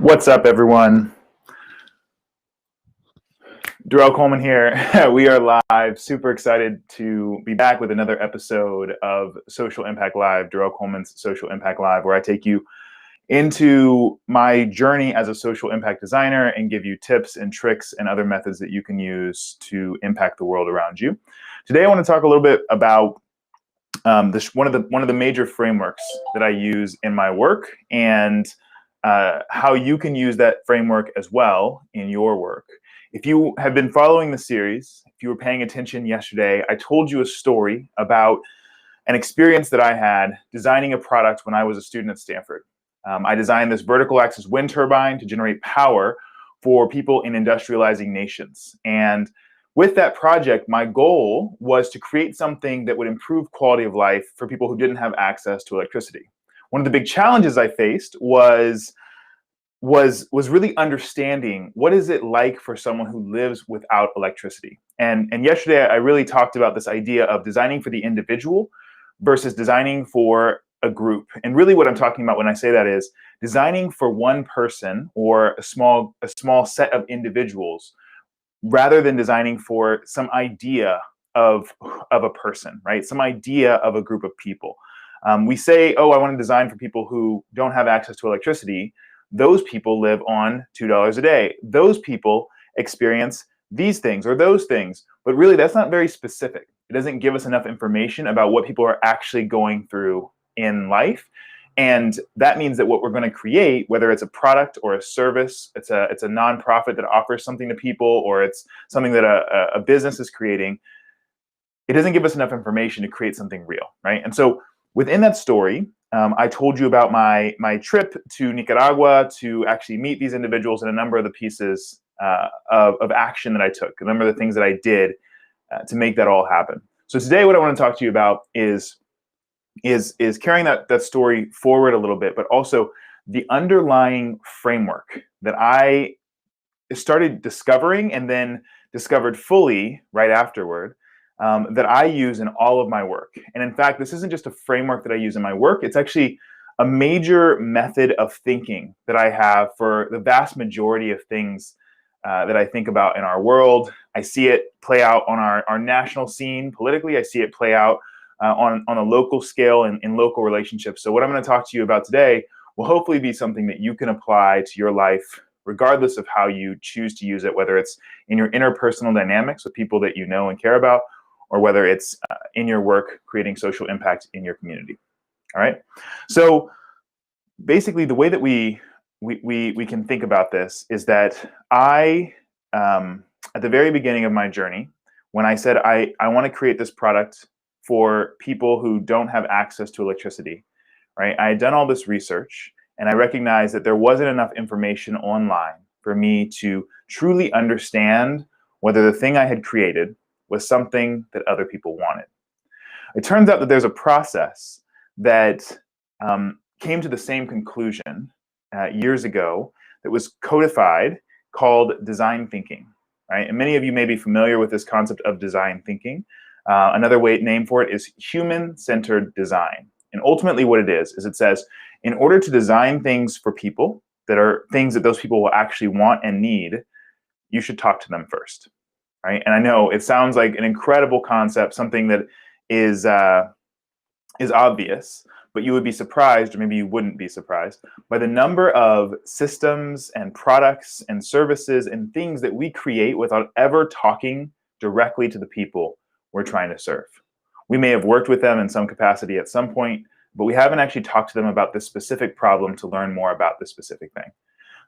What's up, everyone? Durell Coleman here. We are live. Super excited to be back with another episode of Social Impact Live, Durell Coleman's Social Impact Live, where I take you into my journey as a social impact designer and give you tips and tricks and other methods that you can use to impact the world around you. Today, I want to talk a little bit about one of the major frameworks that I use in my work and how you can use that framework as well in your work. If you have been following the series, if you were paying attention yesterday, I told you a story about an experience that I had designing a product when I was a student at Stanford. I designed this vertical axis wind turbine to generate power for people in industrializing nations. And with that project, my goal was to create something that would improve quality of life for people who didn't have access to electricity. One of the big challenges I faced was really understanding what is it like for someone who lives without electricity. And yesterday I really talked about this idea of designing for the individual versus designing for a group. And really what I'm talking about when I say that is designing for one person or a small set of individuals rather than designing for some idea of a person, right? Some idea of a group of people. We say, oh, I want to design for people who don't have access to electricity. Those people live on $2 a day. Those people experience these things or those things. But really, that's not very specific. It doesn't give us enough information about what people are actually going through in life. And that means that what we're going to create, whether it's a product or a service, it's a nonprofit that offers something to people, or it's something that a business is creating, it doesn't give us enough information to create something real, right? And so within that story, I told you about my trip to Nicaragua to actually meet these individuals and a number of the pieces of action that I took, a number of the things that I did to make that all happen. So today what I want to talk to you about is carrying that story forward a little bit, but also the underlying framework that I started discovering and then discovered fully right afterward that I use in all of my work. And in fact, this isn't just a framework that I use in my work, it's actually a major method of thinking that I have for the vast majority of things that I think about in our world. I see it play out on our national scene politically. I see it play out on a local scale and in local relationships. So what I'm going to talk to you about today will hopefully be something that you can apply to your life, regardless of how you choose to use it, whether it's in your interpersonal dynamics with people that you know and care about, or whether it's in your work creating social impact in your community. All right. So basically, the way that we can think about this is that I, at the very beginning of my journey, when I said I want to create this product for people who don't have access to electricity, right? I had done all this research and I recognized that there wasn't enough information online for me to truly understand whether the thing I had created was something that other people wanted. It turns out that there's a process that came to the same conclusion years ago that was codified called design thinking, right? And many of you may be familiar with this concept of design thinking. Another name for it is human-centered design. And ultimately what it is it says, in order to design things for people that are things that those people will actually want and need, you should talk to them first. Right? And I know it sounds like an incredible concept, something that is obvious, but you would be surprised, or maybe you wouldn't be surprised, by the number of systems and products and services and things that we create without ever talking directly to the people we're trying to serve. We may have worked with them in some capacity at some point, but we haven't actually talked to them about this specific problem to learn more about this specific thing.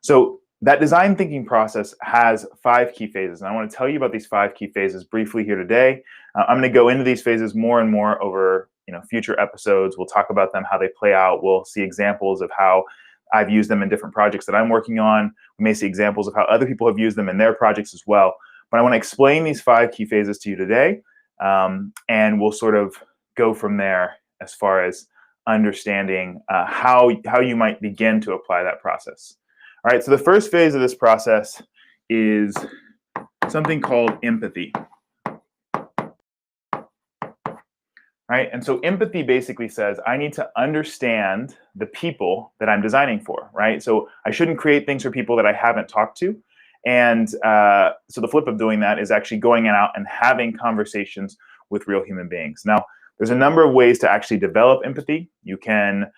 So that design thinking process has 5 key phases, and I want to tell you about these 5 key phases briefly here today. I'm going to go into these phases more and more over future episodes. We'll talk about them, how they play out. We'll see examples of how I've used them in different projects that I'm working on. We may see examples of how other people have used them in their projects as well. But I want to explain these 5 key phases to you today, and we'll sort of go from there as far as understanding how you might begin to apply that process. All right, so the first phase of this process is something called empathy. right? And so empathy basically says I need to understand the people that I'm designing for, right? So I shouldn't create things for people that I haven't talked to. And so the flip of doing that is actually going out and having conversations with real human beings. Now, there's a number of ways to actually develop empathy. You can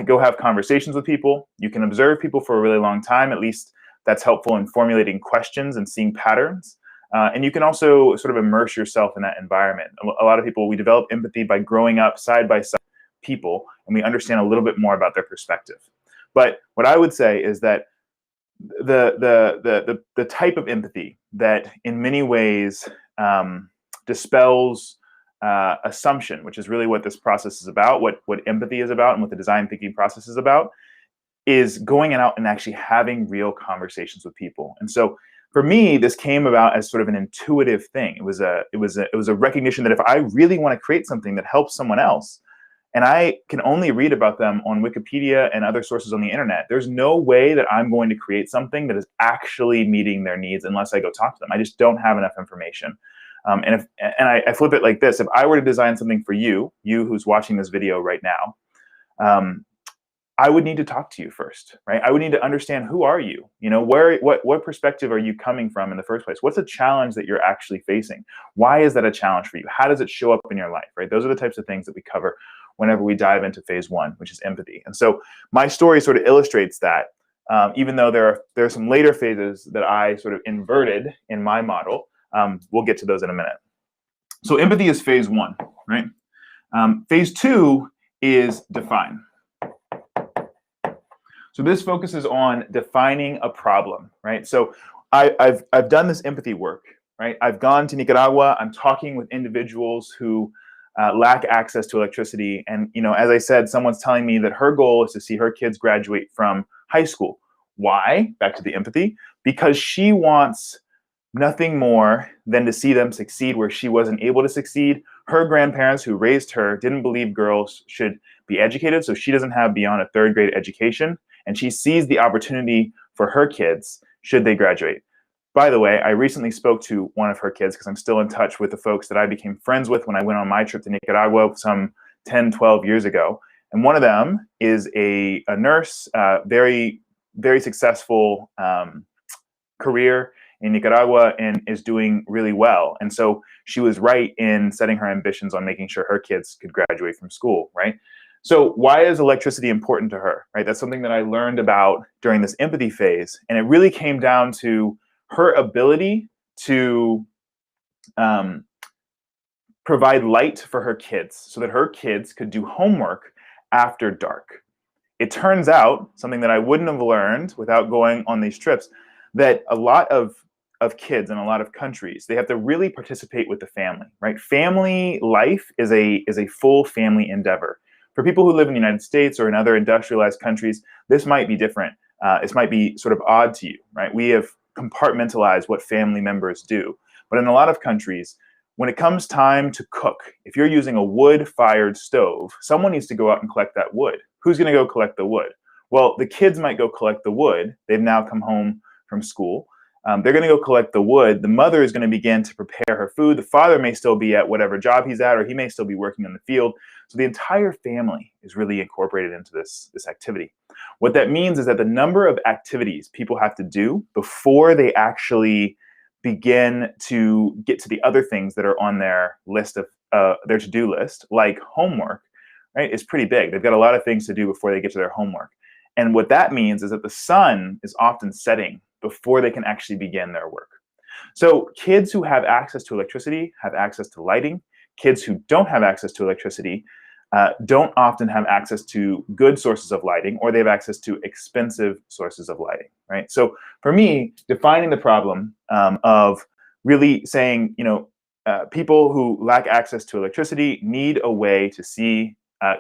go have conversations with people. You can observe people for a really long time. At least that's helpful in formulating questions and seeing patterns. And you can also sort of immerse yourself in that environment. A lot of people, we develop empathy by growing up side by side with people, and we understand a little bit more about their perspective. But what I would say is that the type of empathy that in many ways dispels assumption, which is really what this process is about, what empathy is about and what the design thinking process is about, is going out and actually having real conversations with people. And so for me, this came about as sort of an intuitive thing. It was a recognition that if I really want to create something that helps someone else, and I can only read about them on Wikipedia and other sources on the internet, there's no way that I'm going to create something that is actually meeting their needs unless I go talk to them. I just don't have enough information. And I flip it like this: if I were to design something for you who's watching this video right now, I would need to talk to you first, right? I would need to understand, who are you? You know, what perspective are you coming from in the first place? What's a challenge that you're actually facing? Why is that a challenge for you? How does it show up in your life, right? Those are the types of things that we cover whenever we dive into phase one, which is empathy. And so my story sort of illustrates that, even though there are some later phases that I sort of inverted in my model. We'll get to those in a minute. So empathy is phase one, right? Phase two is define. So this focuses on defining a problem, right? So I've done this empathy work, right? I've gone to Nicaragua. I'm talking with individuals who lack access to electricity. And, you know, as I said, someone's telling me that her goal is to see her kids graduate from high school. Why? Back to the empathy. Because she wants nothing more than to see them succeed where she wasn't able to succeed. Her grandparents who raised her didn't believe girls should be educated, so she doesn't have beyond a third grade education. And she sees the opportunity for her kids should they graduate. By the way, I recently spoke to one of her kids because I'm still in touch with the folks that I became friends with when I went on my trip to Nicaragua some 10, 12 years ago. And one of them is a nurse, very, very successful career in Nicaragua, and is doing really well. And so she was right in setting her ambitions on making sure her kids could graduate from school, right? So why is electricity important to her, right? That's something that I learned about during this empathy phase. And it really came down to her ability to provide light for her kids so that her kids could do homework after dark. It turns out, something that I wouldn't have learned without going on these trips, that a lot of kids in a lot of countries, they have to really participate with the family, right? Family life is a full family endeavor. For people who live in the United States or in other industrialized countries, this might be different. This might be sort of odd to you, right? We have compartmentalized what family members do. But in a lot of countries, when it comes time to cook, if you're using a wood-fired stove, someone needs to go out and collect that wood. Who's going to go collect the wood? Well, the kids might go collect the wood. They've now come home from school. They're going to go collect the wood. The mother is going to begin to prepare her food. The father may still be at whatever job he's at, or he may still be working in the field. So the entire family is really incorporated into this activity. What that means is that the number of activities people have to do before they actually begin to get to the other things that are on their list of their to-do list, like homework, right, is pretty big. They've got a lot of things to do before they get to their homework. And what that means is that the sun is often setting before they can actually begin their work. So kids who have access to electricity have access to lighting. Kids who don't have access to electricity don't often have access to good sources of lighting, or they have access to expensive sources of lighting, right? So for me, defining the problem of really saying, you know, people who lack access to electricity need a way to see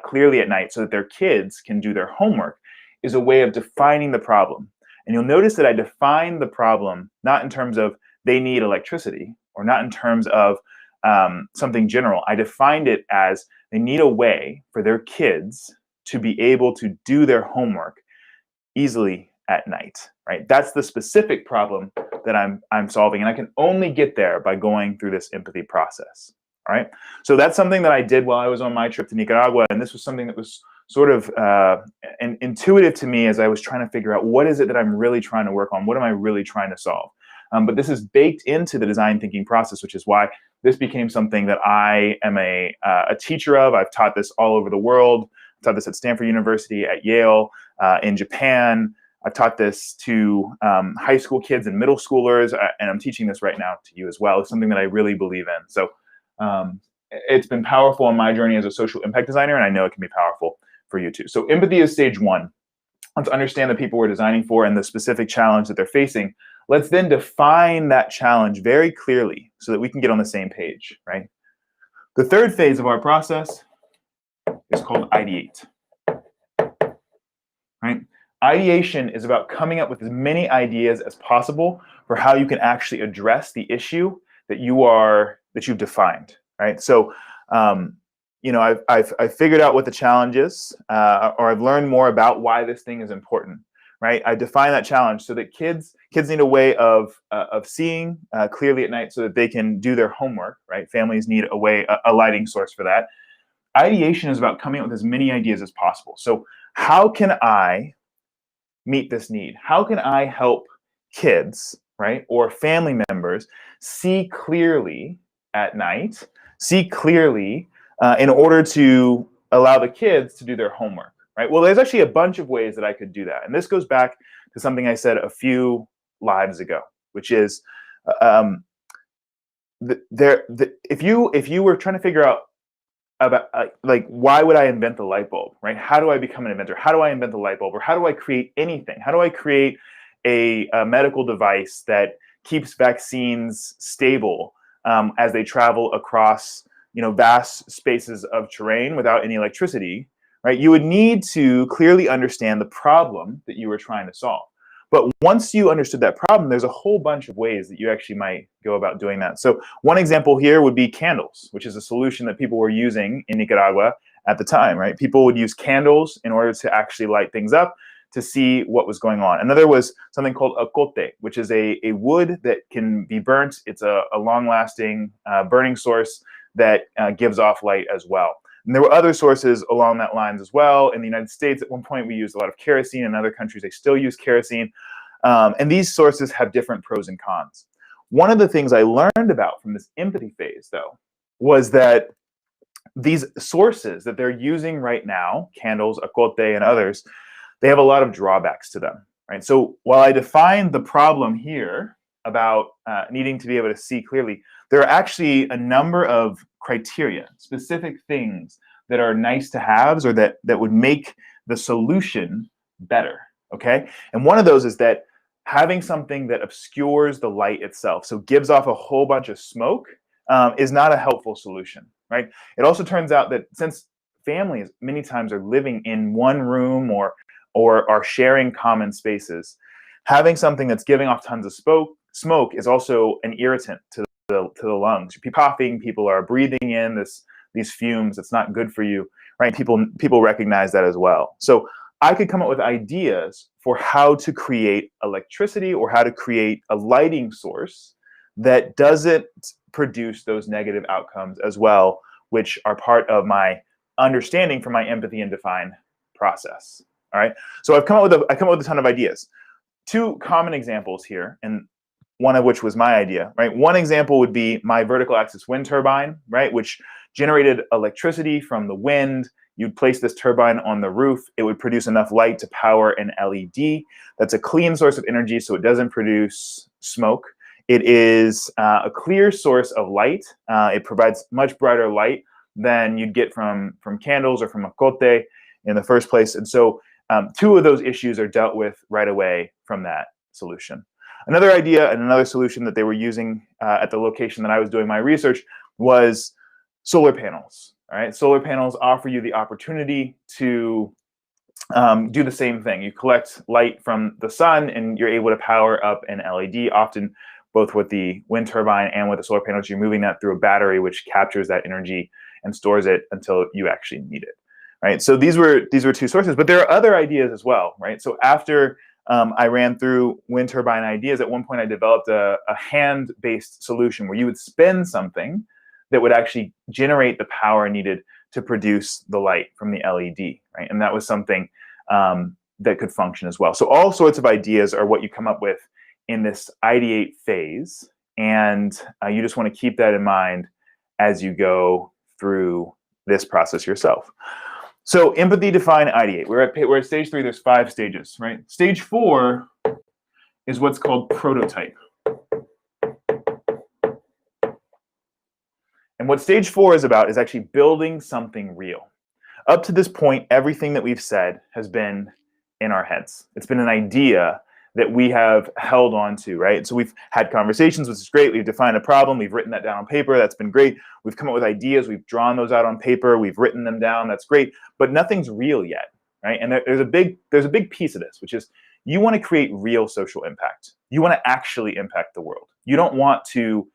clearly at night so that their kids can do their homework is a way of defining the problem. And you'll notice that I define the problem not in terms of they need electricity, or not in terms of something general. I defined it as they need a way for their kids to be able to do their homework easily at night, right? That's the specific problem that I'm solving, and I can only get there by going through this empathy process. All right. So that's something that I did while I was on my trip to Nicaragua. And this was something that was sort of intuitive to me as I was trying to figure out what is it that I'm really trying to work on? What am I really trying to solve? But this is baked into the design thinking process, which is why this became something that I am a teacher of. I've taught this all over the world. I've taught this at Stanford University, at Yale, in Japan. I've taught this to high school kids and middle schoolers, and I'm teaching this right now to you as well. It's something that I really believe in. So it's been powerful on my journey as a social impact designer, and I know it can be powerful for you too. So empathy is stage one. Let's understand the people we're designing for and the specific challenge that they're facing. Let's then define that challenge very clearly so that we can get on the same page, right? The third phase of our process is called ideate, right? Ideation is about coming up with as many ideas as possible for how you can actually address the issue that you've defined, right? So, I've figured out what the challenge is, or I've learned more about why this thing is important, right? I define that challenge so that kids need a way of seeing clearly at night so that they can do their homework, right? Families need a lighting source for that. Ideation is about coming up with as many ideas as possible. So how can I meet this need? How can I help kids, right, or family members see clearly at night, see clearly in order to allow the kids to do their homework, right? Well, there's actually a bunch of ways that I could do that. And this goes back to something I said a few lives ago, which is if you were trying to figure out about like why would I invent the light bulb, right? How do I become an inventor? How do I invent the light bulb? Or how do I create anything? How do I create a medical device that keeps vaccines stable as they travel across vast spaces of terrain without any electricity, right? You would need to clearly understand the problem that you were trying to solve. But once you understood that problem, there's a whole bunch of ways that you actually might go about doing that. So one example here would be candles, which is a solution that people were using in Nicaragua at the time, right? People would use candles in order to actually light things up to see what was going on. Another was something called acote, which is a wood that can be burnt. It's a long-lasting burning source that gives off light as well. And there were other sources along that lines as well. In the United States, at one point, we used a lot of kerosene. In other countries, they still use kerosene. And these sources have different pros and cons. One of the things I learned about from this empathy phase, though, was that these sources that they're using right now, candles, acote, and others, they have a lot of drawbacks to them, right? So while I defined the problem here about needing to be able to see clearly, there are actually a number of criteria, specific things that are nice to haves or that would make the solution better, okay? And one of those is that having something that obscures the light itself, so gives off a whole bunch of smoke, is not a helpful solution, right? It also turns out that since families many times are living in one room or are sharing common spaces, having something that's giving off tons of smoke is also an irritant to the lungs. People coughing, people are breathing in these fumes. It's not good for you, right? People recognize that as well. So I could come up with ideas for how to create electricity or how to create a lighting source that doesn't produce those negative outcomes as well, which are part of my understanding from my empathy and define process. All right. So I come up with a ton of ideas. Two common examples here, and one of which was my idea, right? One example would be my vertical axis wind turbine, right? Which generated electricity from the wind. You'd place this turbine on the roof. It would produce enough light to power an LED. That's a clean source of energy, so it doesn't produce smoke. It is a clear source of light. It provides much brighter light than you'd get from candles or from acote in the first place. And so two of those issues are dealt with right away from that solution. Another idea and another solution that they were using at the location that I was doing my research was solar panels. All right, solar panels offer you the opportunity to do the same thing. You collect light from the sun and you're able to power up an LED, often both with the wind turbine and with the solar panels. You're moving that through a battery, which captures that energy and stores it until you actually need it. Right. So these were two sources, but there are other ideas as well. Right. So after I ran through wind turbine ideas, at one point I developed a hand-based solution where you would spin something that would actually generate the power needed to produce the light from the LED, right? And that was something that could function as well. So all sorts of ideas are what you come up with in this ideate phase, and you just want to keep that in mind as you go through this process yourself. So empathy, define, ideate. We're at stage 3. There's 5 stages, right? Stage 4 is what's called prototype. And what stage 4 is about is actually building something real. Up to this point, everything that we've said has been in our heads. It's been an idea that we have held on to, right? So we've had conversations, which is great. We've defined a problem. We've written that down on paper. That's been great. We've come up with ideas. We've drawn those out on paper. We've written them down. That's great. But nothing's real yet, right? And there's a big piece of this, which is you want to create real social impact. You want to actually impact the world. You don't want to,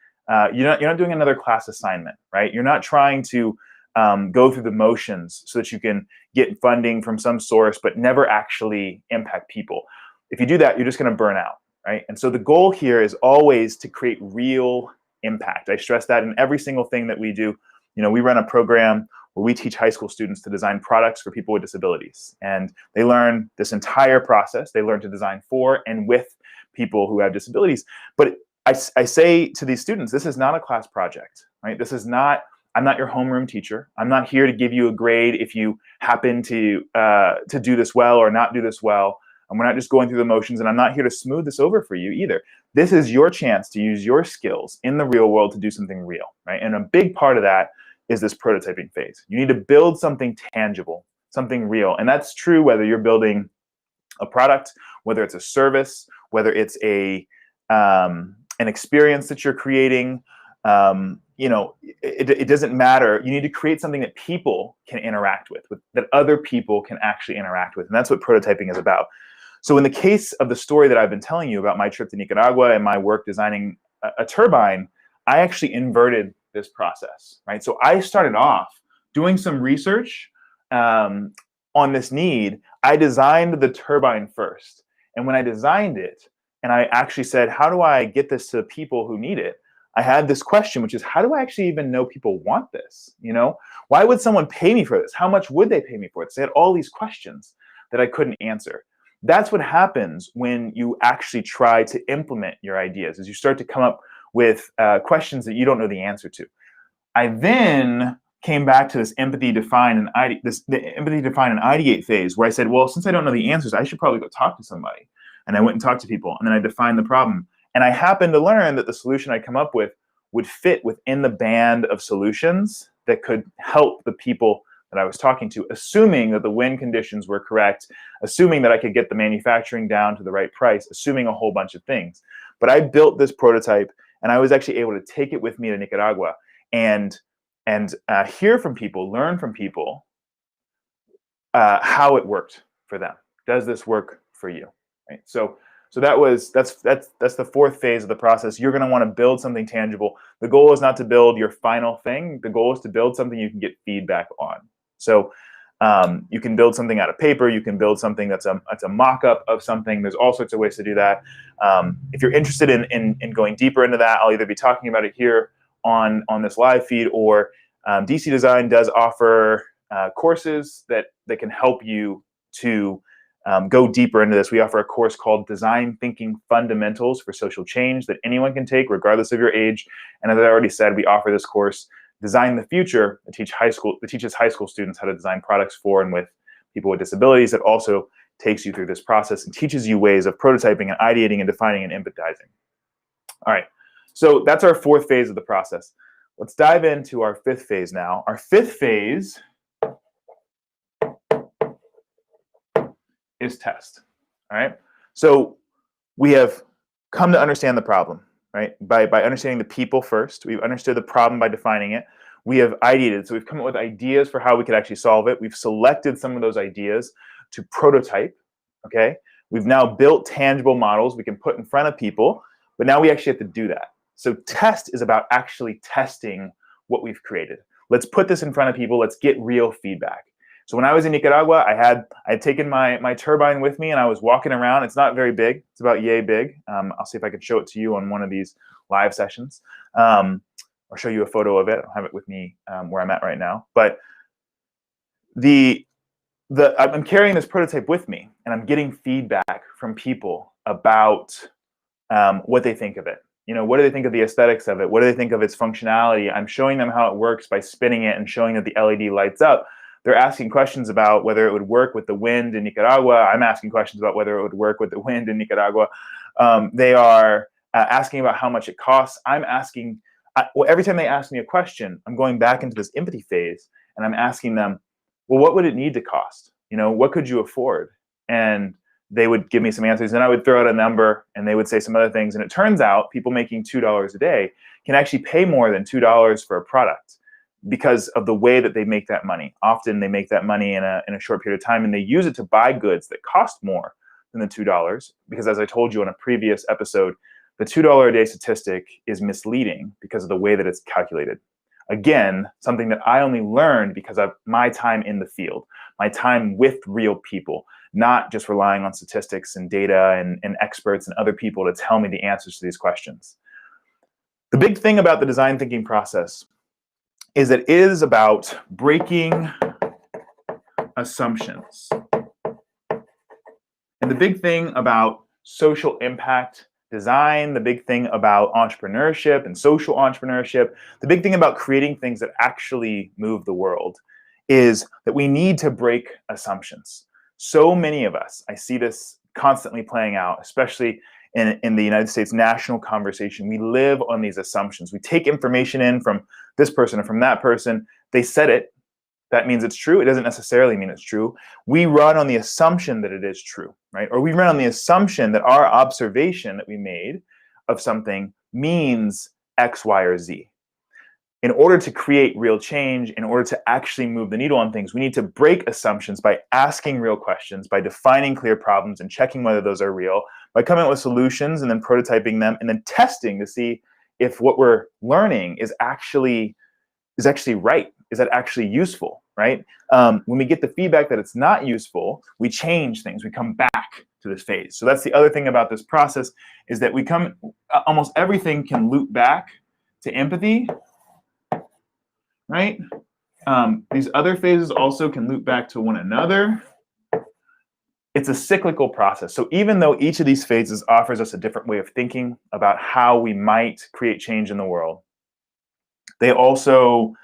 you're not doing another class assignment, right? You're not trying to go through the motions so that you can get funding from some source, but never actually impact people. If you do that, you're just going to burn out, right? And so the goal here is always to create real impact. I stress that in every single thing that we do. You know, we run a program where we teach high school students to design products for people with disabilities. And they learn this entire process. They learn to design for and with people who have disabilities. But I say to these students, this is not a class project, right? This is not, I'm not your homeroom teacher. I'm not here to give you a grade if you happen to do this well or not do this well. And we're not just going through the motions, and I'm not here to smooth this over for you either. This is your chance to use your skills in the real world to do something real, right? And a big part of that is this prototyping phase. You need to build something tangible, something real. And that's true whether you're building a product, whether it's a service, whether it's an experience that you're creating. You know, it doesn't matter. You need to create something that people can interact with, that other people can actually interact with. And that's what prototyping is about. So in the case of the story that I've been telling you about my trip to Nicaragua and my work designing a turbine, I actually inverted this process, right? So I started off doing some research on this need. I designed the turbine first. And when I designed it, and I actually said, how do I get this to people who need it? I had this question, which is, how do I actually even know people want this? You know, why would someone pay me for this? How much would they pay me for it? So I had all these questions that I couldn't answer. That's what happens when you actually try to implement your ideas, is you start to come up with questions that you don't know the answer to. I then came back to this empathy, define, and ideate phase, where I said, well, since I don't know the answers, I should probably go talk to somebody. And I went and talked to people, and then I defined the problem. And I happened to learn that the solution I come up with would fit within the band of solutions that could help the people that I was talking to, assuming that the win conditions were correct, assuming that I could get the manufacturing down to the right price, assuming a whole bunch of things. But I built this prototype, and I was actually able to take it with me to Nicaragua and hear from people, learn from people how it worked for them. Does this work for you? Right? So that's the 4th phase of the process. You're going to want to build something tangible. The goal is not to build your final thing. The goal is to build something you can get feedback on. So you can build something out of paper. You can build something that's a mock-up of something. There's all sorts of ways to do that. If you're interested in going deeper into that, I'll either be talking about it here on this live feed, or DC Design does offer courses that can help you to go deeper into this. We offer a course called Design Thinking Fundamentals for Social Change that anyone can take regardless of your age. And as I already said, we offer this course, Design the Future, that teaches high school students how to design products for and with people with disabilities. That also takes you through this process and teaches you ways of prototyping and ideating and defining and empathizing. All right, so that's our 4th phase of the process. Let's dive into our 5th phase now. Our 5th phase is test. All right. So we have come to understand the problem, right? By understanding the people first. We've understood the problem by defining it. We have ideated. So we've come up with ideas for how we could actually solve it. We've selected some of those ideas to prototype. Okay. We've now built tangible models we can put in front of people, but now we actually have to do that. So test is about actually testing what we've created. Let's put this in front of people. Let's get real feedback. So when I was in Nicaragua, I had taken my turbine with me, and I was walking around. It's not very big. It's about yay big. I'll see if I can show it to you on one of these live sessions. or show you a photo of it. I don't have it with me where I'm at right now, but I'm carrying this prototype with me, and I'm getting feedback from people about what they think of it. What do they think of the aesthetics of it? What do they think of its functionality? I'm showing them how it works by spinning it and showing that the LED lights up. They're asking questions about whether it would work with the wind in Nicaragua. I'm asking questions about whether it would work with the wind in Nicaragua. They are asking about how much it costs. I'm asking, every time they ask me a question, I'm going back into this empathy phase, and I'm asking them, well, what would it need to cost? What could you afford? And they would give me some answers, and I would throw out a number, and they would say some other things. And it turns out people making $2 a day can actually pay more than $2 for a product because of the way that they make that money. Often they make that money in a short period of time, and they use it to buy goods that cost more than the $2. Because as I told you in a previous episode, the $2 a day statistic is misleading because of the way that it's calculated. Again, something that I only learned because of my time in the field, my time with real people, not just relying on statistics and data and experts and other people to tell me the answers to these questions. The big thing about the design thinking process is that it is about breaking assumptions. And the big thing about social impact design, the big thing about entrepreneurship and social entrepreneurship, the big thing about creating things that actually move the world is that we need to break assumptions. So many of us, I see this constantly playing out, especially in the United States national conversation. We live on these assumptions. We take information in from this person or from that person. They said it. That means it's true. It doesn't necessarily mean it's true. We run on the assumption that it is true, right? Or we run on the assumption that our observation that we made of something means X, Y, or Z. In order to create real change, in order to actually move the needle on things, we need to break assumptions by asking real questions, by defining clear problems and checking whether those are real, by coming up with solutions and then prototyping them and then testing to see if what we're learning is actually right. Is that actually useful, right? When we get the feedback that it's not useful, we change things. We come back to this phase. So that's the other thing about this process is that almost everything can loop back to empathy, right? These other phases also can loop back to one another. It's a cyclical process. So even though each of these phases offers us a different way of thinking about how we might create change in the world, they also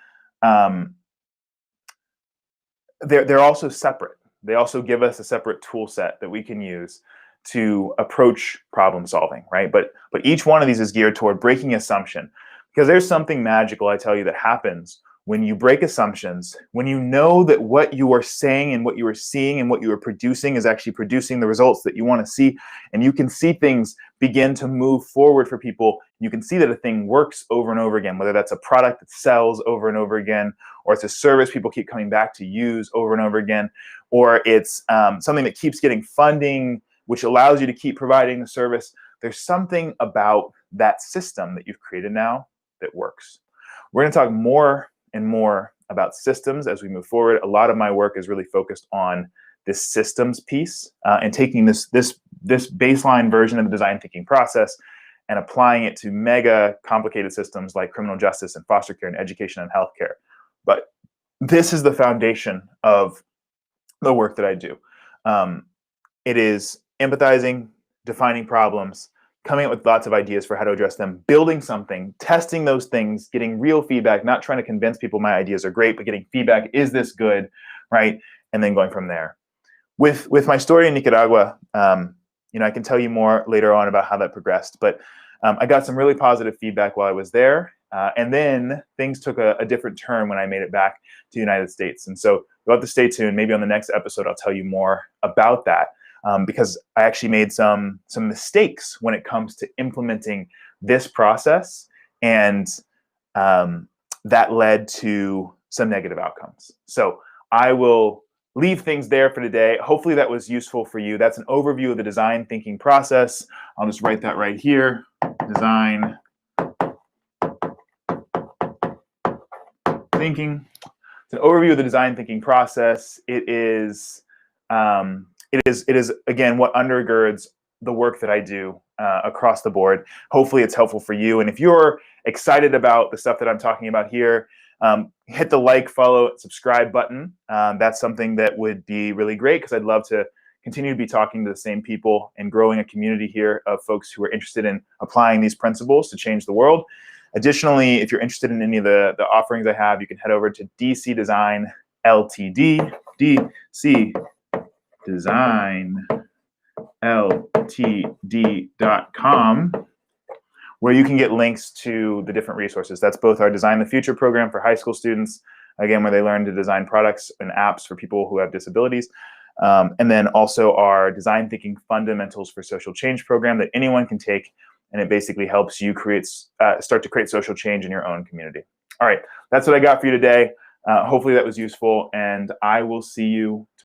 they're also separate. They also give us a separate tool set that we can use to approach problem solving, right? But each one of these is geared toward breaking assumption, because there's something magical, I tell you, that happens when you break assumptions, when you know that what you are saying and what you are seeing and what you are producing is actually producing the results that you want to see, and you can see things begin to move forward for people. You can see that a thing works over and over again, whether that's a product that sells over and over again, or it's a service people keep coming back to use over and over again, or it's something that keeps getting funding, which allows you to keep providing the service. There's something about that system that you've created now that works. We're going to talk more and more about systems as we move forward. A lot of my work is really focused on this systems piece and taking this baseline version of the design thinking process and applying it to mega complicated systems like criminal justice and foster care and education and healthcare. But this is the foundation of the work that I do. It is empathizing, defining problems, coming up with lots of ideas for how to address them, building something, testing those things, getting real feedback, not trying to convince people my ideas are great, but getting feedback, is this good, right? And then going from there. With my story in Nicaragua, I can tell you more later on about how that progressed, but I got some really positive feedback while I was there. And then things took a different turn when I made it back to the United States. And so you'll have to stay tuned. Maybe on the next episode, I'll tell you more about that. Because I actually made some mistakes when it comes to implementing this process, and that led to some negative outcomes. So I will leave things there for today. Hopefully that was useful for you. That's an overview of the design thinking process. I'll just write that right here. Design thinking. It's an overview of the design thinking process. It is again what undergirds the work that I do across the board. Hopefully it's helpful for you. And if you're excited about the stuff that I'm talking about here, hit the like, follow, subscribe button. That's something that would be really great because I'd love to continue to be talking to the same people and growing a community here of folks who are interested in applying these principles to change the world. Additionally, if you're interested in any of the offerings I have, you can head over to DC Design Ltd, DC Design Ltd.com, where you can get links to the different resources. That's both our Design the Future program for high school students, again, where they learn to design products and apps for people who have disabilities. And then also our Design Thinking Fundamentals for Social Change program that anyone can take, and it basically helps you start to create social change in your own community. All right, that's what I got for you today. Hopefully that was useful, and I will see you